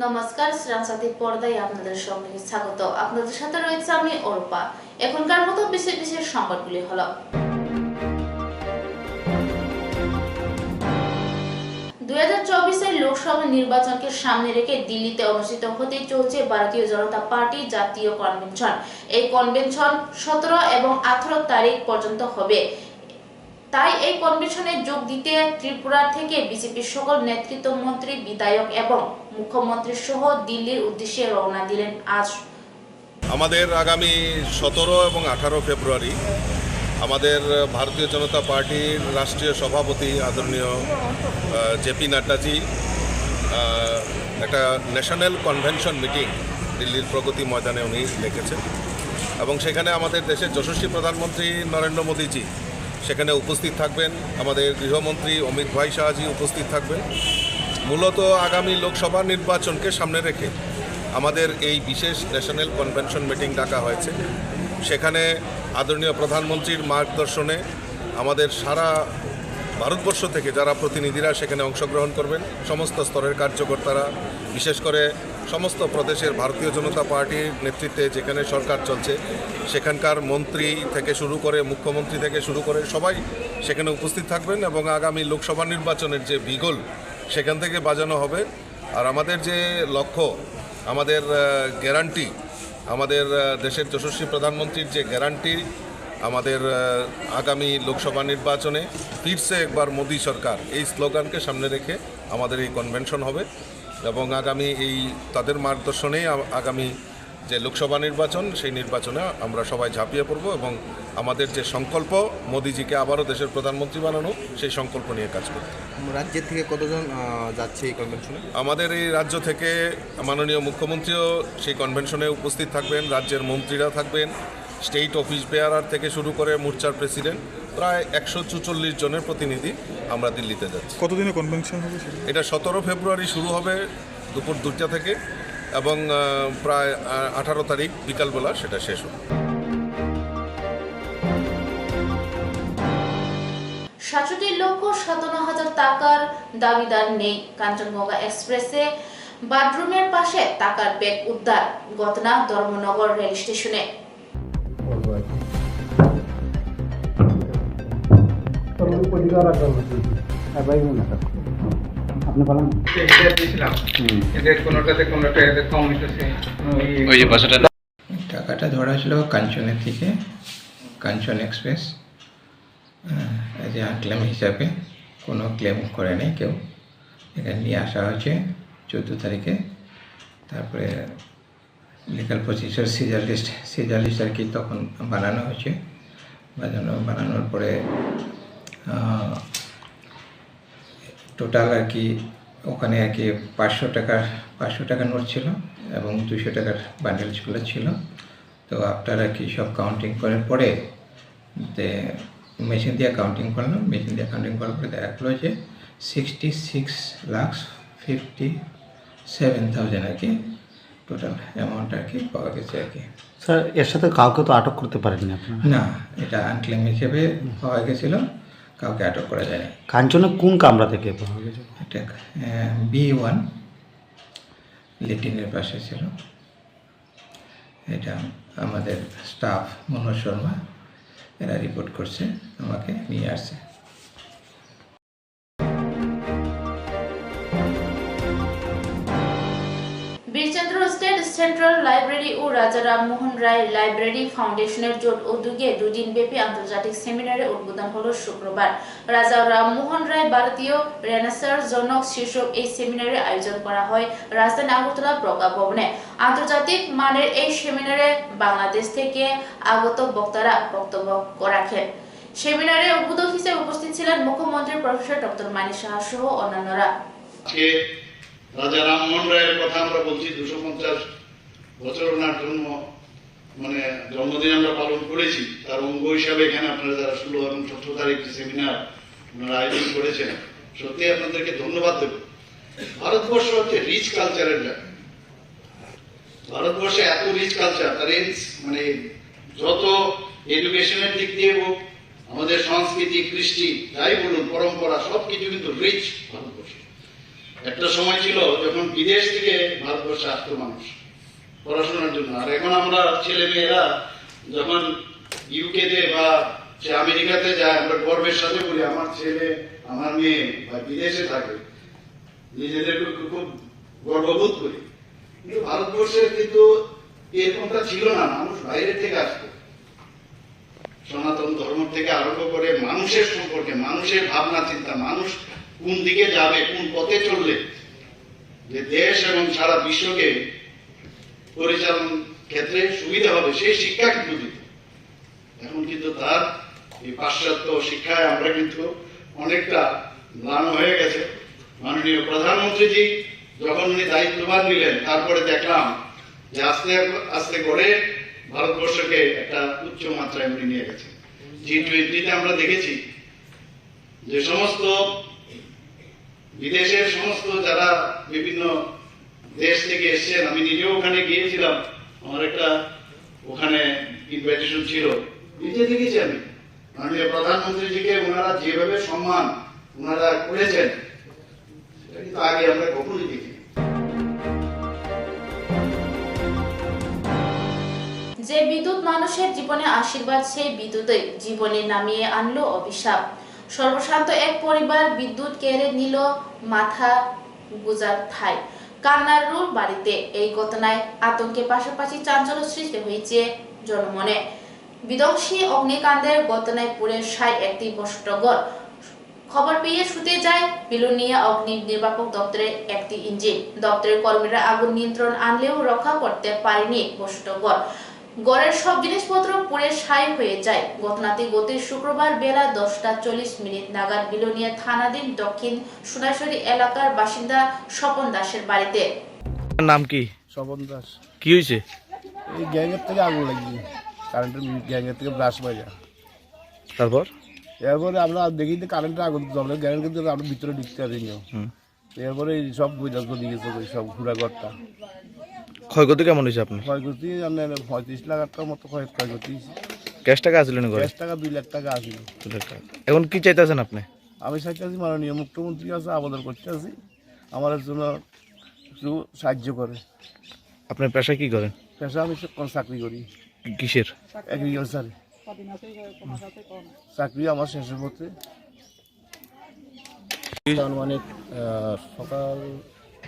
নমস্কার, শ্রীরামসাথী পর্দায় আপনাদের সবাইকে স্বাগত। আপনাদের সাথে রয়েছে আমি অরূপা। এখনকার মতো বিশেষ বিশেষ সংবাদগুলি হলো 2024 লোকসভা নির্বাচনকে সামনে রেখে দিল্লিতে অনুষ্ঠিত হতে চলছে ভারতীয় জনতা পার্টির জাতীয় কনভেনশন। এই কনভেনশন 17 এবং 18 তারিখ পর্যন্ত হবে। তাই এই কনভেনশনে যোগ দিতে ত্রিপুরা থেকে বিজেপির সকল নেতৃত্ব, মন্ত্রী, বিধায়ক এবং মুখ্যমন্ত্রী সহ দিল্লির উদ্দেশ্যে রওনা দিলেন আজ। আমাদের আগামী 17 এবং 18 ফেব্রুয়ারি আমাদের ভারতীয় জনতা পার্টির রাষ্ট্রীয় সভাপতি আদরণীয় জেপি নাড্ডাজি একটা ন্যাশনাল কনভেনশন মিটিং দিল্লির প্রগতি ময়দানে উনি ডেকেছেন এবং সেখানে আমাদের দেশের যশস্বী প্রধানমন্ত্রী নরেন্দ্র মোদীজি সেখানে উপস্থিত থাকবেন। আমাদের গৃহমন্ত্রী অমিত ভাই শাহজি উপস্থিত থাকবেন। মূলত আগামী লোকসভা নির্বাচনকে সামনে রেখে আমাদের এই বিশেষ ন্যাশনাল কনভেনশন মিটিং ডাকা হয়েছে। সেখানে আদরণীয় প্রধানমন্ত্রীর মার্গদর্শনে আমাদের সারা ভারতবর্ষ থেকে যারা প্রতিনিধিরা সেখানে অংশগ্রহণ করবেন, সমস্ত স্তরের কার্যকর্তারা, বিশেষ করে সমস্ত প্রদেশের ভারতীয় জনতা পার্টির নেতৃত্বে যেখানে সরকার চলছে সেখানকার মন্ত্রী থেকে শুরু করে মুখ্যমন্ত্রী থেকে শুরু করে সবাই সেখানে উপস্থিত থাকবেন এবং আগামী লোকসভা নির্বাচনের যে বিগল সেখান থেকে বাজানো হবে। আর আমাদের যে লক্ষ্য, আমাদের গ্যারান্টি, আমাদের দেশের যশস্বী প্রধানমন্ত্রীর যে গ্যারান্টি, আমাদের আগামী লোকসভা নির্বাচনে ফিরছে একবার মোদী সরকার, এই স্লোগানকে সামনে রেখে আমাদের এই কনভেনশন হবে এবং আগামী এই তাদের মার্গদর্শনেই আগামী যে লোকসভা নির্বাচন সেই নির্বাচনে আমরা সবাই ঝাঁপিয়ে পড়ব এবং আমাদের যে সংকল্প মোদিজিকে আবারও দেশের প্রধানমন্ত্রী বানানো, সেই সংকল্প নিয়ে কাজ করব। রাজ্যের থেকে কতজন যাচ্ছে এই কনভেনশনে? আমাদের এই রাজ্য থেকে মাননীয় মুখ্যমন্ত্রীও সেই কনভেনশনে উপস্থিত থাকবেন, রাজ্যের মন্ত্রীরা থাকবেন, স্টেট অফিস বেয়ারার থেকে শুরু করে মোর্চার প্রেসিডেন্ট, প্রায় 144 জনের প্রতিনিধি আমরা দিল্লিতে যাচ্ছি। কতদিনের কনভেনশন হবে? এটা 17 ফেব্রুয়ারি শুরু হবে দুপুর 2টা থেকে এবং প্রায় 18 তারিখ বিকালবেলা সেটা শেষ হবে। 67,57,000 টাকার দাবিদার নেই। কাঞ্চনজঙ্ঘা এক্সপ্রেসে বাথরুমের পাশে টাকার ব্যাগ উদ্ধার। ঘটনা ধর্মনগর রেল স্টেশনে। টাকাটা ধরা ছিল কাঞ্চনের থেকে, কাঞ্চন এক্সপ্রেস ক্লেম হিসাবে কোনো ক্লেম করে নেই কেউ। এখানে নিয়ে আসা হয়েছে 14 তারিখে। তারপরে লিগাল প্রসিজার সিজার লিস্ট আর কি তখন বানানো হয়েছে। বানানোর পরে টোটাল আর কি ওখানে আর কি 500 টাকার নোট ছিল এবং 200 টাকার বান্ডেলসগুলো ছিল। তো আফটার আর কি সব কাউন্টিং করার পরে মেশিন দিয়ে কাউন্টিং করলাম। মেশিন দিয়ে কাউন্টিং করার পরে দেখা গেলো যে 66,57,000 আর কি টোটাল অ্যামাউন্ট আর কি পাওয়া গেছে আর কি। স্যার, এর সাথে কাউকে তো আটক করতে পারেননি আপনারা? না, এটা আনক্লেম হিসেবে পাওয়া গেছিলো, কাউকে আটক করা যায়। কাঞ্চনে কোন কামরা থেকে পাওয়া গেছে? এটা B1 লেটিনের পাশে ছিল। এটা আমাদের স্টাফ মনোজ শর্মা এরা রিপোর্ট করছে, আমাকে নিয়ে আসছে। বীরচন্দ্র স্টেট সেন্ট্রাল লাইব্রেরি ও রাজা রামমোহন রায় লাইব্রেরি ফাউন্ডেশনের জোট উদ্যোগে দুদিনব্যাপী আন্তর্জাতিক সেমিনারে উদ্বোধন হলো শুক্রবার। রাজা রামমোহন রায় ভারতীয় রেনেসাঁর জনক শীর্ষক এই সেমিনারে আয়োজন করা হয় রাজধানী আগরতলা প্রজ্ঞা ভবনে। আন্তর্জাতিক মানের এই সেমিনারে বাংলাদেশ থেকে আগত বক্তারা বক্তব্য রাখেন। সেমিনারে উদ্বোধক হিসেবে উপস্থিত ছিলেন মুখ্যমন্ত্রী প্রফেসর ডক্টর মানিক সাহা সহ অন্যান্যরা। রাজা রামমোহন রায়ের কথা আমরা বলছি, 250 বছর ওনার জন্মদিন আমরা পালন করেছি। তার অঙ্গ হিসাবে এখানে আপনারা যারা 16 এবং 17 তারিখ সেমিনার ওনারা আয়োজন করেছেন, সত্যি আপনাদেরকে ধন্যবাদ দেব। ভারতবর্ষ হচ্ছে রিচ কালচারের জায়গা। ভারতবর্ষে এত রিচ কালচার, তার যত এডুকেশনের দিক দিয়ে হোক, আমাদের সংস্কৃতি, কৃষ্টি, যাই বলুন, পরম্পরা, সবকিছু কিন্তু রিচ ভারতবর্ষ। একটা সময় ছিল যখন বিদেশ থেকে ভারতবর্ষে আসতো মানুষ পড়াশোনার জন্য, আর এখন আমরা ছেলে মেয়েরা যখন ইউকেতে বা আমেরিকাতে যায় আমরা গর্বের সাথে বলি আমার ছেলে আমার মেয়ে বা বিদেশে থাকে, নিজেদেরকে খুব গর্ববোধ করি। কিন্তু ভারতবর্ষে কিন্তু এরকমটা ছিল না, মানুষ বাইরে থেকে আসতো। সনাতন ধর্ম থেকে আরম্ভ করে মানুষের সম্পর্কে, মানুষের ভাবনা চিন্তা, মানুষ কোন দিকে যাবে, কোন পথে চললে যে দেশ এবং সারা বিশ্বকে পরিচালন ক্ষেত্রে সুবিধা হবে, সেই শিক্ষা কিন্তু দিত। এখন কিন্তু তার এই পাশ্চাত্য শিক্ষায় আমরা কিন্তু অনেকটা ম্লান হয়ে গেছে। মাননীয় প্রধানমন্ত্রীজি যখন উনি দায়িত্বভার নিলেন, তারপরে দেখলাম যে আস্তে আস্তে করে ভারতবর্ষকে একটা উচ্চ মাত্রায় উনি নিয়ে গেছেন। G20-তে আমরা দেখেছি যে সমস্ত বিদেশের সমস্ত যারা বিভিন্ন দেশ থেকে এসছেন, আমি নিজেও ওখানে গিয়েছিলাম, আমার একটা ওখানে ইনভাইটেশন ছিল, নিজে দেখেছি আমি মাননীয় প্রধানমন্ত্রীজিকে ওনারা যেভাবে সম্মান ওনারা করেছেন সেটা কিন্তু আগে আমরা কখনোই দেখিনি। যে বিদ্যুৎ মানুষের জীবনে আশীর্বাদ, সেই বিদ্যুৎই জীবনে নামিয়ে আনলো অভিশাপ। সর্বশান্ত এক পরিবার বিদ্যুৎ কেড়ে নিল মাথা গুজার ঠাই। কান্নারুর বাড়িতে এই ঘটনায় আতঙ্কের পাশাপাশি চাঞ্চল্য সৃষ্টি হয়েছে জনমনে। বিধ্বংসী অগ্নিকাণ্ডের ঘটনায় পুড়ে ছাই একটি বসতঘর। খবর পেয়ে ছুটে যায় বিলোনিয়া অগ্নি নির্বাপক দপ্তরের একটি ইঞ্জিন। দপ্তরের কর্মীরা আগুন নিয়ন্ত্রণ আনলেও রক্ষা করতে পারেনি বসতঘর। ঘরের সব জিনিসপত্র পুড়ে ছাই হয়ে যায়। ঘটনাটি গত শুক্রবার বেলা 10:40 নাগাদ বিলোনিয়া থানাধীন দক্ষিণ সোনাইছড়ি এলাকার বাসিন্দা স্বপন দাসের বাড়িতে। নাম কি? স্বপন দাস। কি হয়েছে? এই গ্যাংয়ের থেকে আগুন লাগিয়ে, কারেন্টের গ্যাংয়ের থেকে ব্রাশ বাজা। তারপর এরপরে আমরা দেখি যে কারেন্টের আগুন জ্বলে, গ্যাংয়ের কিন্তু আমরা ভিতরে ঢুকতে পারিনি। এরপরে এই সব বইটা জ্বলে গেছে, সব ঘুরা ঘরটা। ক্ষয়ক্ষতি কেমন হয়েছে আপনার? ক্ষয়ক্ষতি 35 লাখ টাকার মতো ক্ষয়ক্ষতি। ক্যাশ টাকা আসলেন ঘরে? ক্যাশ টাকা 2 লাখ টাকা আসিল। এখন কি চাইতেছেন আপনি? আমি চাইতেছি মাননীয় মুখ্যমন্ত্রী কাছে আবেদন করতে আছি আমার জন্য একটু সাহায্য করে। আপনার পেশা কি করেন? পেশা আমি চাকরি করি। কিসের? এগ্রিকালচারে চাকরি আমার শেষের পথে। মানে সকাল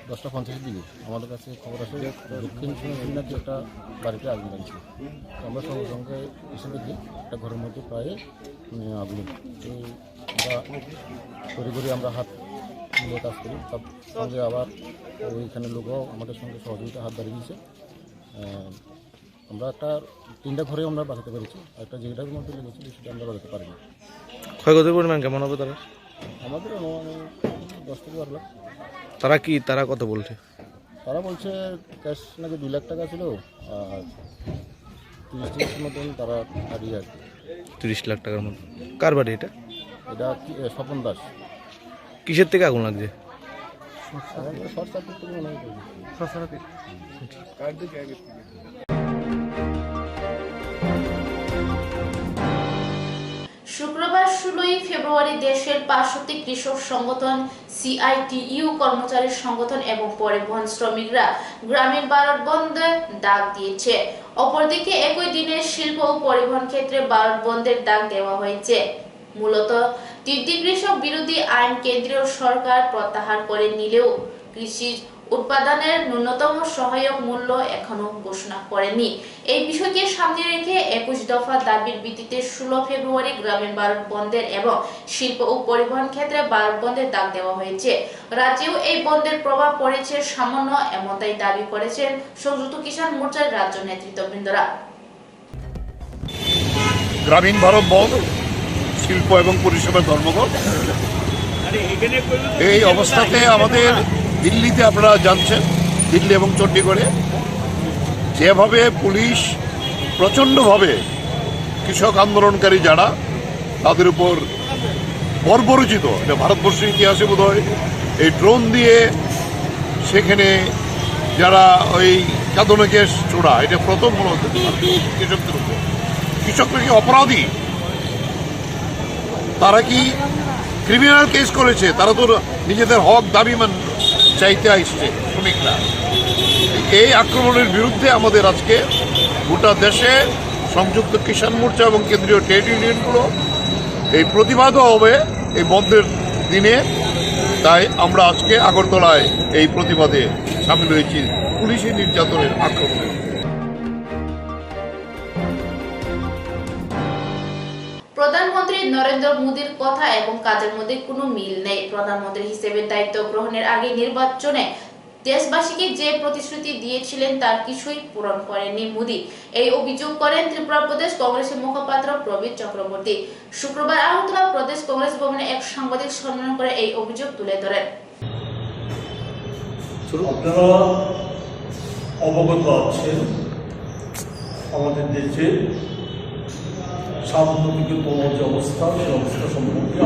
10:50 দিকে আমাদের কাছে খবর আসে দক্ষিণ সোনাইছড়ি একটা বাড়িতে আগুন লাগছে। আমরা সঙ্গে সঙ্গে এসে দেখি একটা ঘরের মধ্যে প্রায় আগুন। তো আমরা আমরা হাত মিলিয়ে কাজ করি। তার সঙ্গে আবার ওইখানে লোকও আমাদের সঙ্গে সহযোগিতা হাত বাড়িয়েছে। আমরা 3টা ঘরে আমরা বাঁচাতে পেরেছি, একটা যেটার মধ্যে লেগেছিল সেটা আমরা বাঁচাতে পারিনি। ক্ষয়ক্ষতির পরিমাণ কেমন হবে তারা? আমাদের 10 থেকে 12 লাখ। তারা কত বলছে? তারা বলছে ক্যাশ নাকি 2 লাখ টাকা ছিল, আর 30 লাখের মতন তারা হারিয়ে আর কি। 30 লাখ টাকার মতো। কার বাড়ি এটা? এটা স্বপন দাস। কিসের থেকে আগুন লাগছে? শর্ট সার্কিট থেকে মনে হয়। শুক্রবার 16 ফেব্রুয়ারি দেশের 5টি কৃষক সংগঠন, CITU কর্মচারী সংগঠন এবং পরিবহন শ্রমিকরা গ্রামীণ ভারত বন্ধের ডাক দিয়েছে। অপরদিকে একই দিনে শিল্প ও পরিবহন ক্ষেত্রে ভারত বন্ধের ডাক দেওয়া হয়েছে। মূলত 3টি কৃষক বিরোধী আইন কেন্দ্রীয় সরকার প্রত্যাহার করে নিলেও কৃষি উৎপাদনের ন্যূনতম সহায়ক মূল্য এখনো ঘোষণা করেনি। এই বিষয়কে সামনে রেখে 21 দফা দাবির ভিত্তিতে 16 ফেব্রুয়ারি গ্রামীণ ভারত বন্ধের এবং শিল্প ও পরিবহন ক্ষেত্রে ভারত বন্ধের ডাক দেওয়া হয়েছে। রাজ্যেও এই বন্ধের প্রভাব পড়েছে সামান্য, এমনটাই দাবি করেছেন সংযুক্ত কিষাণ মোর্চার রাজ্য নেতৃত্ববৃন্দরা। গ্রামীণ ভারত বন্ধ, শিল্প এবং পরিষেবা ধর্মঘট। এই অবস্থাতে আমাদের দিল্লিতে আপনারা জানছেন, দিল্লি এবং চণ্ডীগড়ে যেভাবে পুলিশ প্রচণ্ডভাবে কৃষক আন্দোলনকারী যারা তাদের উপর বর্বরচিত, এটা ভারতবর্ষের ইতিহাসে বোধ হয় এই ড্রোন দিয়ে সেখানে যারা ওই কাঁদনে গ্যাস ছোড়া, এটা প্রথম মনে হতে কৃষকদের উপর। কৃষকরা কি অপরাধী? তারা কি ক্রিমিনাল কেস করেছে? তারা তো নিজেদের হক দাবি চাইতে আসছে শ্রমিকরা। এই আক্রমণের বিরুদ্ধে আমাদের আজকে গোটা দেশে সংযুক্ত কিষাণ মোর্চা এবং কেন্দ্রীয় ট্রেড ইউনিয়নগুলো এই প্রতিবাদও হবে এই বন্ধের দিনে। তাই আমরা আজকে আগরতলায় এই প্রতিবাদে সামিল হয়েছি পুলিশি নির্যাতনের আক্রমণে। প্রধানমন্ত্রী নরেন্দ্র মোদীর কথা এবং কাজের মধ্যে কোনো মিল নেই। প্রধানমন্ত্রী হিসেবে দায়িত্ব গ্রহণের আগে নির্বাচনে দেশবাসীকে যে প্রতিশ্রুতি দিয়েছিলেন তার কিছুই পূরণ করেননি মোদী। এই অভিযোগ করেন ত্রিপুরা প্রদেশ কংগ্রেসের মুখপাত্র প্রবীর চক্রবর্তী। শুক্রবার আগরতলা প্রদেশ কংগ্রেস ভবনে এক সাংবাদিক সম্মেলন করে এই অভিযোগ তুলে ধরেন। আপনারা অবগত আছেন আমাদের দেশে সাম্প্রতিকতম যে অবস্থা, সেই অবস্থা সম্পর্কে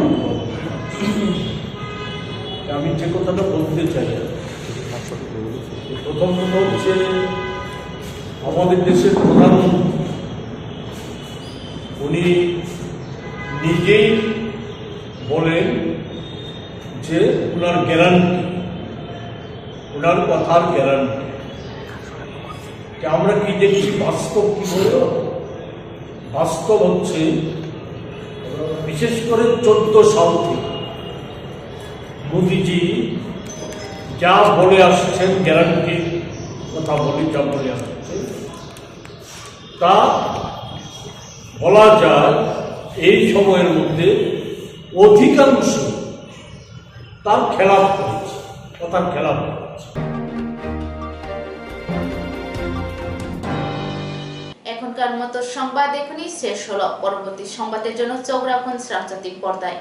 আমি যে কথাটা বলতে চাই, প্রথম কথা হচ্ছে আমাদের দেশের প্রধানমন্ত্রী উনি নিজেই বলেন যে ওনার গ্যারান্টি, ওনার কথার গ্যারান্টি যে আমরা কি দেখছি বাস্তব কি হলো। বাস্তব হচ্ছে বিশেষ করে 14 সাল থেকে মোদিজি যা বলে আসছেন, গ্যারান্টির কথা বলে যা বলে আসছে, তা বলা যায় এই সময়ের মধ্যে অধিকাংশ তার খেলাপ করেছে, কথার খেলাপ করেছে। এখনকার মতো সংবাদ এখনই শেষ হলো। পরবর্তী সংবাদের জন্য চোখ রাখুন শ্রাবজাতিক পর্দায়।